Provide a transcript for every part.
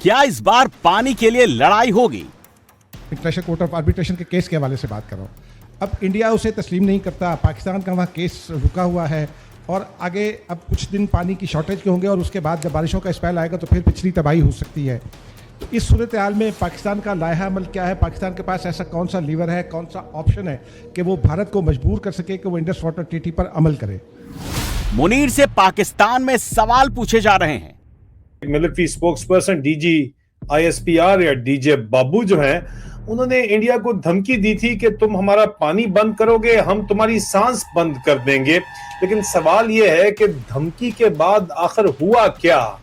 क्या इस बार पानी के लिए लड़ाई होगी? इंटरनेशनल कोर्ट ऑफ आर्बिट्रेशन के केस के हवाले से बात कर रहा हूँ। अब इंडिया उसे तस्लीम नहीं करता, पाकिस्तान का वहाँ केस रुका हुआ है और आगे अब कुछ दिन पानी की शॉर्टेज के होंगे और उसके बाद जब बारिशों का स्पेल आएगा तो फिर पिछली तबाही हो सकती है। तो इस सूरत हाल में पाकिस्तान का लाया अमल क्या है? पाकिस्तान के पास ऐसा कौन सा लीवर है, कौन सा ऑप्शन है कि वो भारत को मजबूर कर सके कि वो इंडस वाटर ट्रीटी पर अमल करे? मुनीर से पाकिस्तान में सवाल पूछे जा रहे हैं। मिलिट्री स्पोक्सपर्सन डीजी ISPR या डीजे बाबू जो हैं, उन्होंने इंडिया को धमकी दी थी कि तुम हमारा पानी बंद करोगे, हम तुम्हारी सांस बंद कर देंगे। लेकिन सवाल यह है कि धमकी के बाद आखिर हुआ क्या?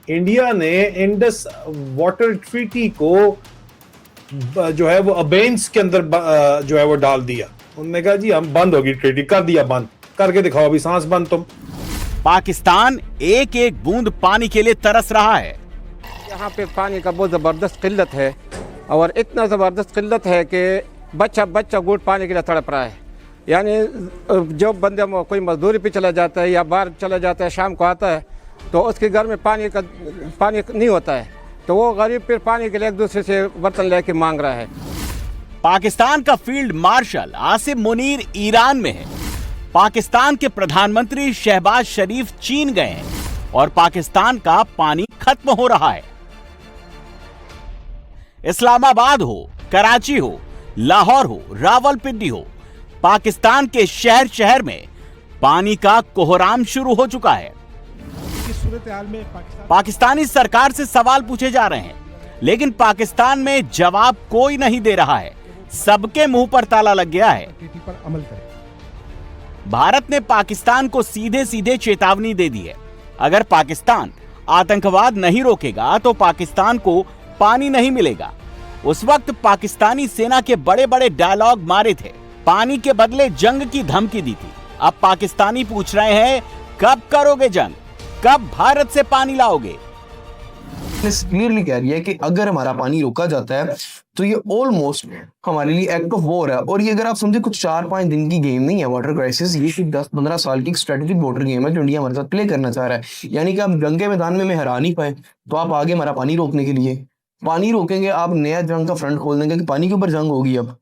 इंडिया ने इंडस वाटर ट्रीटी को जो है वो अबेंस के अंदर जो है वो डाल दिया। उन्होंने कहा जी हम बंद होगी ट्रीटी, कर दिया बंद, करके दिखाओ अभी सांस बंद तुम। पाकिस्तान एक एक बूंद पानी के लिए तरस रहा है। यहाँ पे पानी का बहुत ज़बरदस्त किल्लत है और इतना ज़बरदस्त किल्लत है कि बच्चा बच्चा गुड़ पानी के लिए तड़प रहा है। यानी जो बंदे कोई मजदूरी पे चला जाता है या बाहर चला जाता है, शाम को आता है तो उसके घर में पानी नहीं होता है, तो वो गरीब फिर पानी के लिए एक दूसरे से बर्तन लेके मांग रहा है। पाकिस्तान का field marshal Asim Munir Iran में है। पाकिस्तान के प्रधानमंत्री शहबाज शरीफ चीन गए हैं और पाकिस्तान का पानी खत्म हो रहा है। इस्लामाबाद हो, कराची हो, लाहौर हो, रावलपिंडी हो, पाकिस्तान के शहर शहर में पानी का कोहराम शुरू हो चुका है। इस सूरत हाल में पाकिस्तानी सरकार से सवाल पूछे जा रहे हैं, लेकिन पाकिस्तान में जवाब कोई नहीं दे रहा है। सबके मुंह पर ताला लग गया है। ट्रीटी पर अमल करे। भारत ने पाकिस्तान को सीधे सीधे चेतावनी दे दी है, अगर पाकिस्तान आतंकवाद नहीं रोकेगा तो पाकिस्तान को पानी नहीं मिलेगा। उस वक्त पाकिस्तानी सेना के बड़े बड़े डायलॉग मारे थे, पानी के बदले जंग की धमकी दी थी। अब पाकिस्तानी पूछ रहे हैं कब करोगे जंग, कब भारत से पानी लाओगे? क्लियरली कह रही है कि अगर हमारा पानी रोका जाता है तो ये ऑलमोस्ट हमारे लिए एक्ट ऑफ वॉर है। और ये अगर आप समझे कुछ 4-5 दिन की गेम नहीं है वाटर क्राइसिस, ये 10-15 साल की स्ट्रेटेजिक वाटर गेम है जो इंडिया हमारे साथ प्ले करना चाह रहा है। यानी कि आप जंग के मैदान में हरा नहीं पाए तो आप आगे हमारा पानी रोकने के लिए पानी रोकेंगे, आप नया जंग का फ्रंट खोल देंगे कि पानी के ऊपर जंग होगी। अब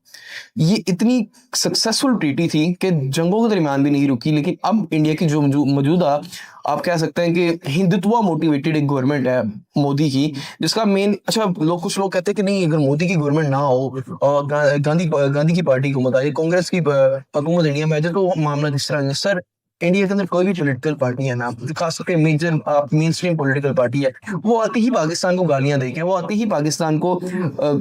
ये इतनी सक्सेसफुल ट्रीटी थी कि जंगों के दरमियान भी नहीं रुकी। लेकिन अब इंडिया की जो मौजूदा आप कह सकते हैं कि हिंदुत्व मोटिवेटेड एक गवर्नमेंट है मोदी की, जिसका मेन कुछ लोग कहते हैं कि नहीं अगर मोदी की गवर्नमेंट ना हो और गांधी की पार्टी हुकूमत आए, कांग्रेस की हुकूमत इंडिया में आ जाए तो मामला जिस तरह सर इंडिया के अंदर कोई भी पॉलिटिकल पार्टी है ना, खास करके major mainstream political party है, वो आती ही पाकिस्तान को गालियां देके, वो आती ही पाकिस्तान को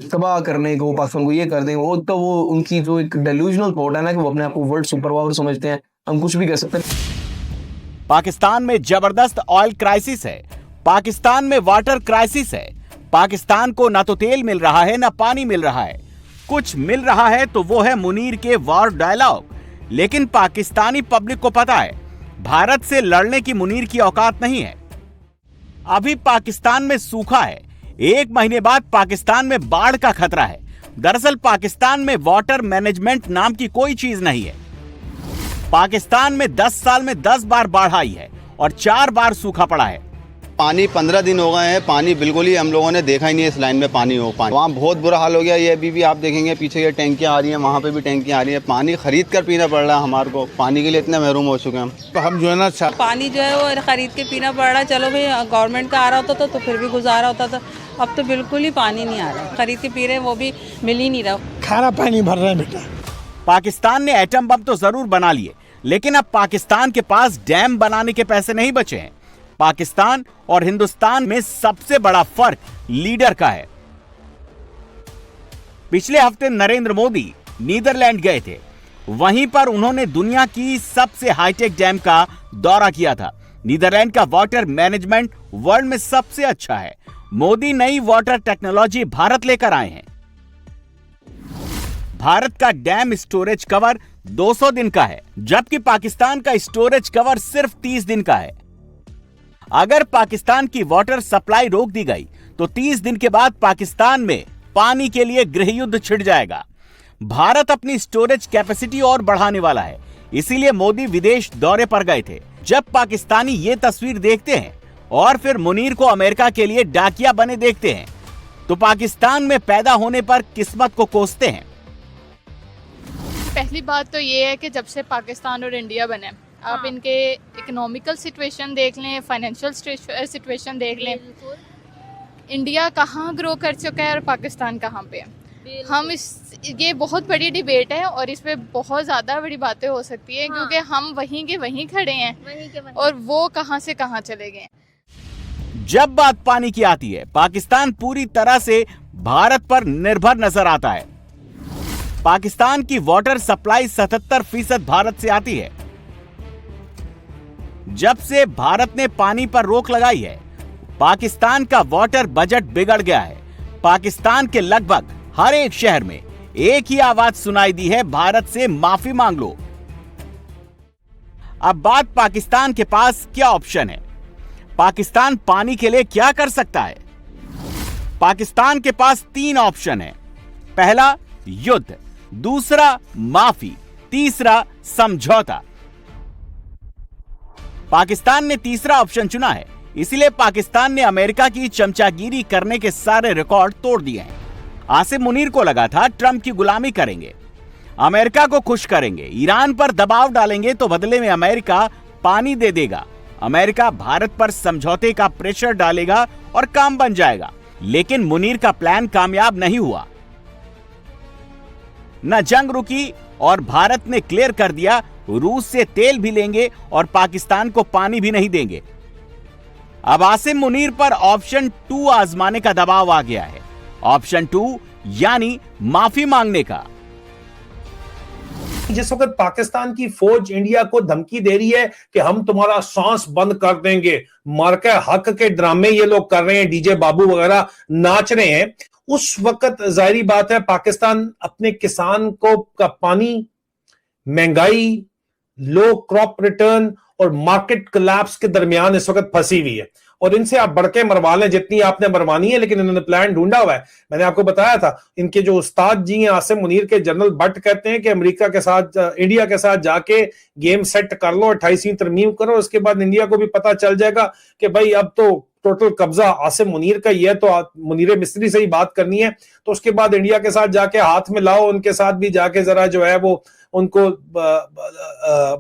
तबाह करने को, पाकिस्तान को ये कर दें, वो तो वो उनकी जो एक डेल्यूजनल थॉट है ना कि वो अपने आप को वर्ल्ड सुपर पावर समझते हैं, हम कुछ भी कह सकते हैं। पाकिस्तान में जबरदस्त ऑयल क्राइसिस है, पाकिस्तान में वाटर क्राइसिस है। पाकिस्तान को ना तो तेल मिल रहा है ना पानी मिल रहा है। कुछ मिल रहा है तो वो है मुनीर के वॉर डायलॉग। लेकिन पाकिस्तानी पब्लिक को पता है भारत से लड़ने की मुनीर की औकात नहीं है। अभी पाकिस्तान में सूखा है, 1 महीने बाद पाकिस्तान में बाढ़ का खतरा है। दरअसल पाकिस्तान में वाटर मैनेजमेंट नाम की कोई चीज नहीं है। पाकिस्तान में 10 साल में 10 बार बाढ़ आई है और 4 बार सूखा पड़ा है। पानी 15 दिन हो गए हैं, पानी बिल्कुल ही हम लोगों ने देखा ही नहीं है इस लाइन में पानी हो। पानी वहाँ बहुत बुरा हाल हो गया। ये अभी भी आप देखेंगे पीछे ये टैंकियाँ आ रही हैं, वहाँ पे भी टैंकियाँ आ रही हैं। पानी खरीद कर पीना पड़ रहा है हमारे को, पानी के लिए इतने महरूम हो चुके हैं हम। तो हम जो है ना पानी जो है वो खरीद के पीना पड़ रहा है। चलो भाई गवर्नमेंट का आ रहा होता तो फिर भी गुजारा होता था, अब तो बिल्कुल ही पानी नहीं आ रहा, खरीद के पी रहे वो भी मिल ही नहीं रहा। खारा पानी भर रहा है बेटा। पाकिस्तान ने एटम बम तो जरूर बना लिए, लेकिन अब पाकिस्तान के पास डैम बनाने के पैसे नहीं बचे हैं। पाकिस्तान और हिंदुस्तान में सबसे बड़ा फर्क लीडर का है। पिछले हफ्ते नरेंद्र मोदी नीदरलैंड गए थे, वहीं पर उन्होंने दुनिया की सबसे हाईटेक डैम का दौरा किया था। नीदरलैंड का वाटर मैनेजमेंट वर्ल्ड में सबसे अच्छा है। मोदी नई वाटर टेक्नोलॉजी भारत लेकर आए हैं। भारत का डैम स्टोरेज कवर 200 दिन का है, जबकि पाकिस्तान का स्टोरेज कवर सिर्फ 30 दिन का है। अगर पाकिस्तान की वाटर सप्लाई रोक दी गई तो 30 दिन के बाद पाकिस्तान में पानी के लिए गृह युद्ध छिड़ जाएगा। भारत अपनी स्टोरेज कैपेसिटी और बढ़ाने वाला है, इसीलिए मोदी विदेश दौरे पर गए थे। जब पाकिस्तानी ये तस्वीर देखते हैं, और फिर मुनीर को अमेरिका के लिए डाकिया बने देखते हैं, तो पाकिस्तान में पैदा होने पर किस्मत को कोसते हैं। पहली बात तो ये है कि जब से पाकिस्तान और इंडिया बने, आप इनके इकोनॉमिकल सिचुएशन देख लें, फाइनेंशियल सिचुएशन देख लें, इंडिया कहाँ ग्रो कर चुका है और पाकिस्तान कहाँ पे है। ये बहुत बड़ी डिबेट है और इस पे बहुत ज़्यादा बड़ी बातें हो सकती है, क्योंकि हम वहीं के वहीं खड़े हैं और वो कहाँ से कहाँ चले गए। जब बात पानी की आती है, पाकिस्तान पूरी तरह से भारत पर निर्भर नजर आता है। पाकिस्तान की वाटर सप्लाई 77% भारत से आती है। जब से भारत ने पानी पर रोक लगाई है, पाकिस्तान का वाटर बजट बिगड़ गया है। पाकिस्तान के लगभग हर एक शहर में एक ही आवाज सुनाई दी है, भारत से माफी मांग लो। अब बात पाकिस्तान के पास क्या ऑप्शन है, पाकिस्तान पानी के लिए क्या कर सकता है। पाकिस्तान के पास 3 ऑप्शन है। पहला युद्ध, दूसरा माफी, तीसरा समझौता। पाकिस्तान ने तीसरा ऑप्शन चुना है, इसलिए पाकिस्तान ने अमेरिका की चमचागिरी करने के सारे रिकॉर्ड तोड़ दिए हैं। आसिम मुनीर को लगा था ट्रंप की गुलामी करेंगे, अमेरिका को खुश करेंगे, ईरान पर दबाव डालेंगे तो बदले में अमेरिका पानी दे देगा, अमेरिका भारत पर समझौते का प्रेशर डालेगा और काम बन जाएगा। लेकिन मुनीर का प्लान कामयाब नहीं हुआ। न जंग रुकी और भारत ने क्लियर कर दिया रूस से तेल भी लेंगे और पाकिस्तान को पानी भी नहीं देंगे। अब आसिम मुनीर पर ऑप्शन 2 आजमाने का दबाव आ गया है। ऑप्शन 2 यानी माफी मांगने का। जिस वक्त पाकिस्तान की फौज इंडिया को धमकी दे रही है कि हम तुम्हारा सांस बंद कर देंगे, मार्के हक के ड्रामे ये लोग कर रहे हैं, डीजे बाबू वगैरह नाच रहे हैं, उस वक्त जाहिर बात है पाकिस्तान अपने किसान को का पानी, महंगाई, लो क्रॉप रिटर्न और मार्केट कोलैप्स के दरमियान इस वक्त फंसी हुई है। और इनसे आप बढ़ के मरवा लें जितनी आपने मरवानी है, लेकिन इन्होंने प्लान ढूंढा हुआ है। मैंने आपको बताया था, इनके जो उस्ताद जी हैं आसिम मुनीर के, जनरल भट्ट कहते हैं कि अमेरिका के साथ, इंडिया के साथ जाके गेम सेट कर लो, 28वीं तरमीम करो, उसके बाद इंडिया को भी पता चल जाएगा कि भाई अब तो टोटल कब्जा आसिम मुनीर का ही है, तो मुनीर मिस्त्री से ही बात करनी है। तो उसके बाद इंडिया के साथ जाके हाथ में लाओ, उनके साथ भी जाके जरा जो है वो उनको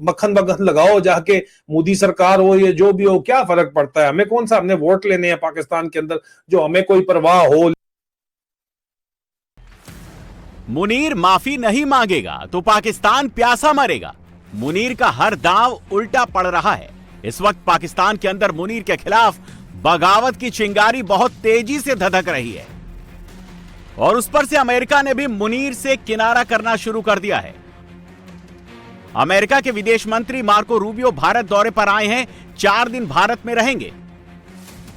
मक्खन बगन लगाओ, जाके मोदी सरकार हो या जो भी हो, क्या फर्क पड़ता है, हमें कौन सा, हमने वोट लेने हैं पाकिस्तान के अंदर, जो हमें कोई परवाह हो। मुनीर माफी नहीं मांगेगा तो पाकिस्तान प्यासा मरेगा। मुनीर का हर दांव उल्टा पड़ रहा है। इस वक्त पाकिस्तान के अंदर मुनीर के खिलाफ बगावत की चिंगारी बहुत तेजी से धधक रही है और उस पर से अमेरिका ने भी मुनीर से किनारा करना शुरू कर दिया है। अमेरिका के विदेश मंत्री मार्को रूबियो भारत दौरे पर आए हैं, 4 दिन भारत में रहेंगे।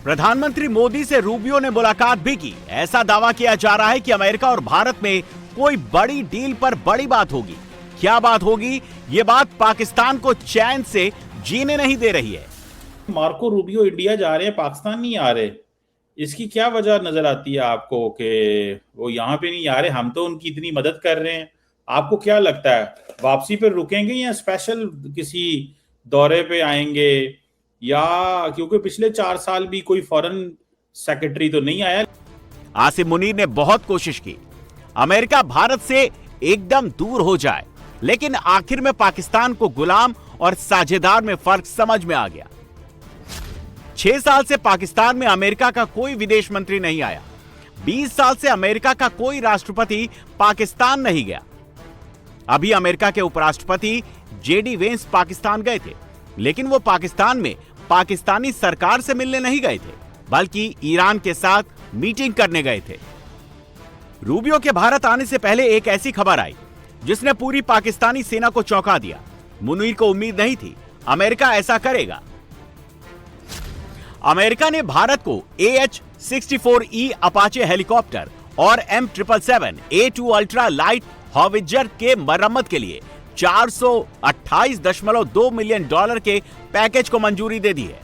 प्रधानमंत्री मोदी से रूबियो ने मुलाकात भी की। ऐसा दावा किया जा रहा है कि अमेरिका और भारत में कोई बड़ी डील पर बड़ी बात होगी। क्या बात होगी, ये बात पाकिस्तान को चैन से जीने नहीं दे रही है। मार्को रूबियो इंडिया जा रहे हैं, पाकिस्तान नहीं आ रहे, इसकी क्या वजह नजर आती है आपको कि वो यहाँ पे नहीं आ रहे? हम तो उनकी इतनी मदद कर रहे हैं। आपको क्या लगता है, वापसी पे रुकेंगे या स्पेशल किसी दौरे पे आएंगे, या क्योंकि पिछले 4 साल भी कोई फॉरेन सेक्रेटरी तो नहीं आया। आसिम मुनीर ने बहुत कोशिश की अमेरिका भारत से एकदम दूर हो जाए, लेकिन आखिर में पाकिस्तान को गुलाम और साझेदार में फर्क समझ में आ गया। 6 साल से पाकिस्तान में अमेरिका का कोई विदेश मंत्री नहीं आया। 20 साल से अमेरिका का कोई राष्ट्रपति पाकिस्तान नहीं गया। अभी अमेरिका के उपराष्ट्रपति जेडी वेंस पाकिस्तान गए थे, लेकिन वो पाकिस्तान में पाकिस्तानी सरकार से मिलने नहीं गए थे, बल्कि ईरान के साथ मीटिंग करने गए थे। रूबियो के भारत आने से पहले एक ऐसी खबर आई जिसने पूरी पाकिस्तानी सेना को चौंका दिया। मुनीर को उम्मीद नहीं थी अमेरिका ऐसा करेगा। अमेरिका ने भारत को AH-64E अपाचे हेलीकॉप्टर और M777A2 अल्ट्रा लाइट हॉविट्जर के मरम्मत के लिए $428.2 मिलियन के पैकेज को मंजूरी दे दी है।